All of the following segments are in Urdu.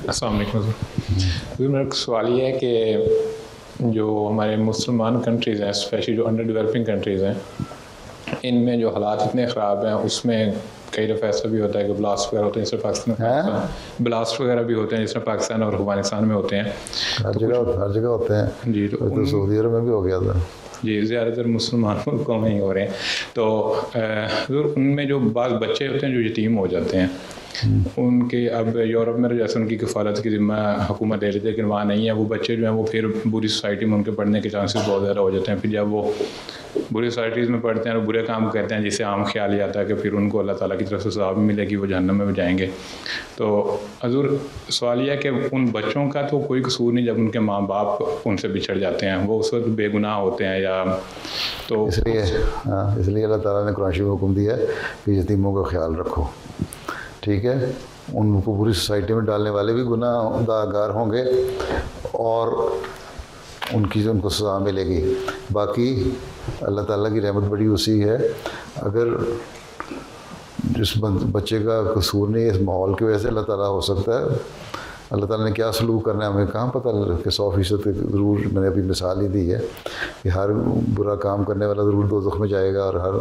السلام علیکم سر. میرا سوال یہ ہے کہ جو ہمارے مسلمان کنٹریز ہیں اسپیشلی جو انڈر ڈیولپنگ کنٹریز ہیں ان میں جو حالات اتنے خراب ہیں اس میں کئی دفعہ ایسا بھی ہوتا ہے کہ بلاسٹ وغیرہ ہوتے ہیں جس طرح پاکستان بلاسٹ وغیرہ بھی ہوتے ہیں جس طرح پاکستان اور افغانستان میں ہوتے ہیں ہر جگہ ہوتے ہیں. جی تو سعودی عرب میں بھی ہو گیا تھا. جی زیادہ تر مسلمان ملکوں میں ہی ہو رہے ہیں. تو ان میں جو بعض بچے ہوتے ہیں جو یتیم ہو جاتے ہیں ان کے اب یورپ میں جیسے ان کی کفالت کی ذمہ حکومت لے لیتی ہے لیکن وہاں نہیں ہے. وہ بچے جو ہیں وہ پھر بری سوسائٹی میں ان کے پڑھنے کے چانسز بہت زیادہ ہو جاتے ہیں. پھر جب وہ بری سوسائٹیز میں پڑھتے ہیں اور برے کام کرتے ہیں جس سے عام خیال یہ آتا ہے کہ پھر ان کو اللہ تعالیٰ کی طرف سے ثواب ملے گی, وہ جہنم میں بھی جائیں گے. تو حضور سوال یہ ہے کہ ان بچوں کا تو کوئی قصور نہیں جب ان کے ماں باپ ان سے بچھڑ جاتے ہیں, وہ اس وقت بے گناہ ہوتے ہیں یا تو اس لیے اللہ تعالیٰ نے قرآن شریف میں حکم دیا ہے کہ یتیموں کا خیال رکھو. ٹھیک ہے, ان کو پوری سوسائٹی میں ڈالنے والے بھی گناہ گار ہوں گے اور ان کو سزا ملے گی. باقی اللہ تعالیٰ کی رحمت بڑی وسیع ہے. اگر جس بچے کا قصور نہیں ہے اس ماحول کی وجہ سے اللہ تعالیٰ ہو سکتا ہے. اللہ تعالیٰ نے کیا سلوک کرنا ہے ہمیں کہاں پتہ کہ 100% ضرور. میں نے ابھی مثال ہی دی ہے کہ ہر برا کام کرنے والا ضرور دوزخ میں جائے گا اور ہر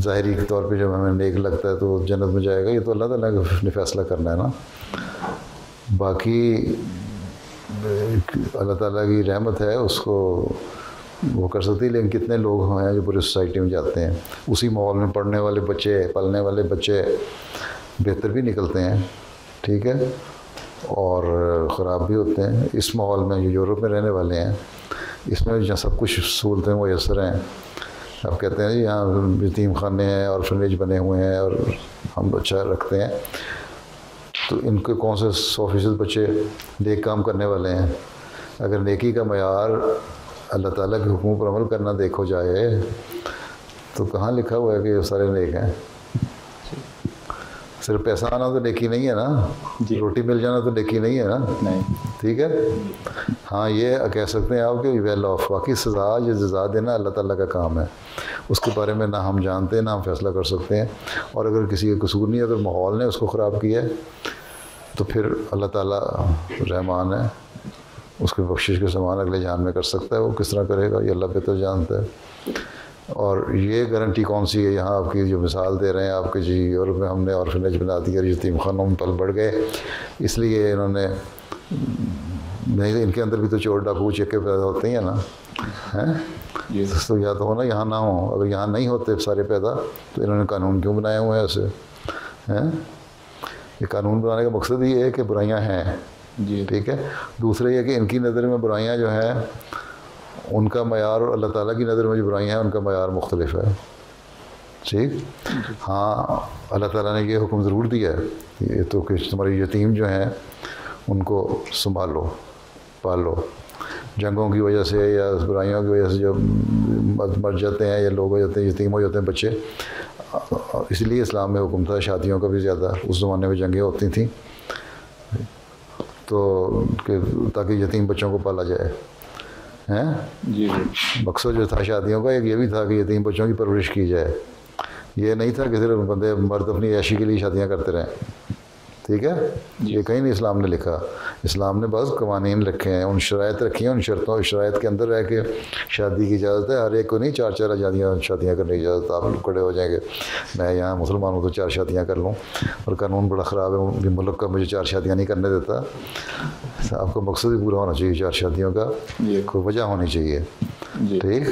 ظاہری طور پہ جب ہمیں نیک لگتا ہے تو جنت میں جائے گا. یہ تو اللہ تعالیٰ نے فیصلہ کرنا ہے نا. باقی اللہ تعالیٰ کی رحمت ہے, اس کو وہ کر سکتی ہے. لیکن کتنے لوگ ہیں جو پوری سوسائٹی میں جاتے ہیں, اسی ماحول میں پڑھنے والے بچے پلنے والے بچے بہتر بھی نکلتے ہیں. ٹھیک ہے, اور خراب بھی ہوتے ہیں. اس ماحول میں جو یورپ میں رہنے والے ہیں اس میں جہاں سب کچھ سہولتیں میسر ہیں. اب کہتے ہیں جی یہاں یتیم خانے ہیں اور فرنیج بنے ہوئے ہیں اور ہم اچھا رکھتے ہیں, تو ان کے کون سے 100% بچے نیک کام کرنے والے ہیں؟ اگر نیکی کا معیار اللہ تعالیٰ کے حکموں پر عمل کرنا دیکھو جائے تو کہاں لکھا ہوا ہے کہ یہ سارے نیک ہیں؟ صرف پیسہ آنا تو نیکی نہیں ہے نا, روٹی مل جانا تو نیکی نہیں ہے نا. نہیں. ٹھیک ہے, ہاں یہ کہہ سکتے ہیں آپ کہ ویل آف. باقی سزا یا جزا دینا اللہ تعالیٰ کا کام ہے, اس کے بارے میں نہ ہم جانتے ہیں نہ ہم فیصلہ کر سکتے ہیں. اور اگر کسی کا قصور نہیں, اگر ماحول نے اس کو خراب کیا ہے تو پھر اللہ تعالیٰ رحمان ہے, اس کے بخشش کے سامان اگلے جہان میں کر سکتا ہے. وہ کس طرح کرے گا یہ اللہ بہتر جانتا ہے. اور یہ گارنٹی کون سی ہے یہاں آپ کی جو مثال دے رہے ہیں آپ کے جی یورپ میں ہم نے آرفنیج بنا دیا, یتیم خانوں میں پل بڑھ گئے اس لیے انہوں نے نہیں, ان کے اندر بھی تو چور ڈاکو چکے پیدا ہوتے ہیں نا ہیں, تو یا تو ہو نا یہاں نہ ہوں. اگر یہاں نہیں ہوتے سارے پیدا تو انہوں نے قانون کیوں بنائے ہوئے ہیں ایسے ہیں؟ یہ قانون بنانے کا مقصد یہ ہے کہ برائیاں ہیں. ٹھیک ہے, دوسرے یہ کہ ان کی نظر میں برائیاں جو ہیں ان کا معیار اور اللہ تعالیٰ کی نظر میں جو برائیاں ہیں ان کا معیار مختلف ہے. ٹھیک, ہاں اللہ تعالیٰ نے یہ حکم ضرور دیا ہے یہ تو کہ تمہارے یتیم جو ہیں ان کو سنبھالو پالو. جنگوں کی وجہ سے یا برائیوں کی وجہ سے جو مر جاتے ہیں یا لوگ ہو جاتے ہیں, یتیم ہو جاتے ہیں بچے, اس لیے اسلام میں حکم تھا شادیوں کا بھی زیادہ. اس زمانے میں جنگیں ہوتی تھیں تو کہ تاکہ یتیم بچوں کو پالا جائے ہیں. جی مقصد جو تھا شادیوں کا ایک یہ بھی تھا کہ یتیم بچوں کی پرورش کی جائے. یہ نہیں تھا کہ صرف بندے مرد اپنی عیاشی کے لیے شادیاں کرتے رہیں. ٹھیک ہے, یہ کہیں نہیں اسلام نے لکھا. اسلام نے بعض قوانین رکھے ہیں, ان شرائط رکھی ہیں, ان شرائط کے اندر رہ کے شادی کی اجازت ہے. ہر ایک کو نہیں 4 شادیاں کرنے کی اجازت. آپ لوگ کھڑے ہو جائیں گے میں یہاں مسلمان ہوں تو 4 شادیاں کر لوں, اور قانون بڑا خراب ہے ملک کا, مجھے 4 شادیاں نہیں کرنے دیتا. آپ کا مقصد ہی پورا ہونا چاہیے 4 شادیوں کا, کوئی وجہ ہونی چاہیے. ٹھیک,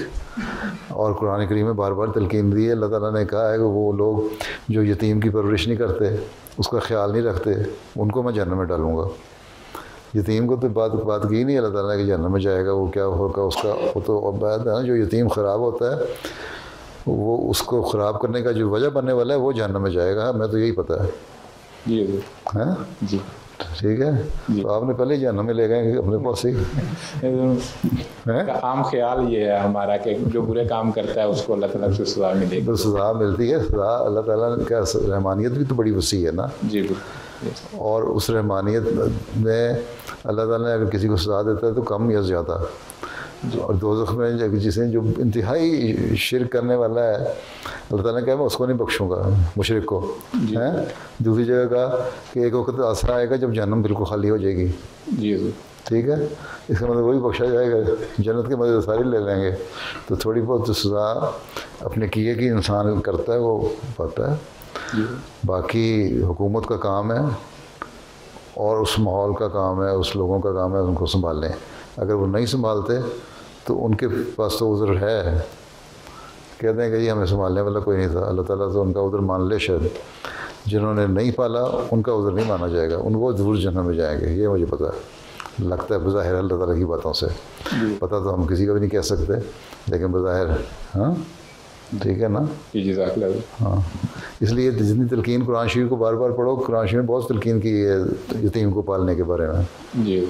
اور قرآن کریم میں بار بار تلقین دی ہے. اللہ تعالیٰ نے کہا ہے کہ وہ لوگ جو یتیم کی پرورش نہیں کرتے, اس کا خیال نہیں رکھتے, ان کو میں جہنم میں ڈالوں گا. یتیم کو تو بات کی نہیں اللہ تعالیٰ نے کہ جہنم میں جائے گا. وہ کیا ہوگا اس کا, وہ تو بات ہے نا. جو یتیم خراب ہوتا ہے وہ اس کو خراب کرنے کا جو وجہ بننے والا ہے وہ جہنم میں جائے گا. میں تو یہی پتہ ہے. جی ہاں جی ٹھیک ہے, تو آپ نے پہلے جہنم میں لے گئے کہ اپنے پاس ہی. عام خیال یہ ہے ہمارا کہ جو برے کام کرتا ہے اس کو اللہ تعالیٰ سے سزا ملے گی. تو سزا ملتی ہے. سزا اللہ تعالیٰ کا رحمانیت بھی تو بڑی وسیع ہے نا. جی اور اس رحمانیت میں اللہ تعالیٰ نے اگر کسی کو سزا دیتا ہے تو کم یا زیادہ, اور دوزخ میں جسے جو انتہائی شرک کرنے والا ہے اللہ تعالیٰ نے کہا میں اس کو نہیں بخشوں گا، مشرک کو ہیں۔ دوسری جگہ کہا کہ ایک وقت ایسا آئے گا جب جہنم بالکل خالی ہو جائے گی، جی ٹھیک ہے، اس کا مطلب وہی بخشا جائے گا، جنت کے مزے سارے لے لیں گے۔ تو تھوڑی بہت سزا اپنے کیے کی انسان کرتا ہے وہ پاتا ہے، باقی حکومت کا کام ہے اور اس ماحول کا کام ہے، اس لوگوں کا کام ہے ان کو سنبھالیں۔ اگر وہ نہیں سنبھالتے تو ان کے پاس تو عذر ہے، کہتے ہیں کہ جی ہمیں سنبھالنے والا کوئی نہیں تھا، اللہ تعالیٰ تو ان کا عذر مان لے شاید۔ جنہوں نے نہیں پالا ان کا عذر نہیں مانا جائے گا، ان وہ ضرور جہنم میں جائیں گے، یہ مجھے پتہ ہے، لگتا ہے بظاہر اللہ تعالیٰ کی باتوں سے، پتہ تو ہم کسی کا بھی نہیں کہہ سکتے لیکن بظاہر ہاں ٹھیک ہے نا۔ ہاں اس لیے جتنی تلقین قرآن شریف کو بار بار پڑھو، قرآن شریف میں بہت تلقین کی ہے یتیم کو پالنے کے بارے میں۔ جی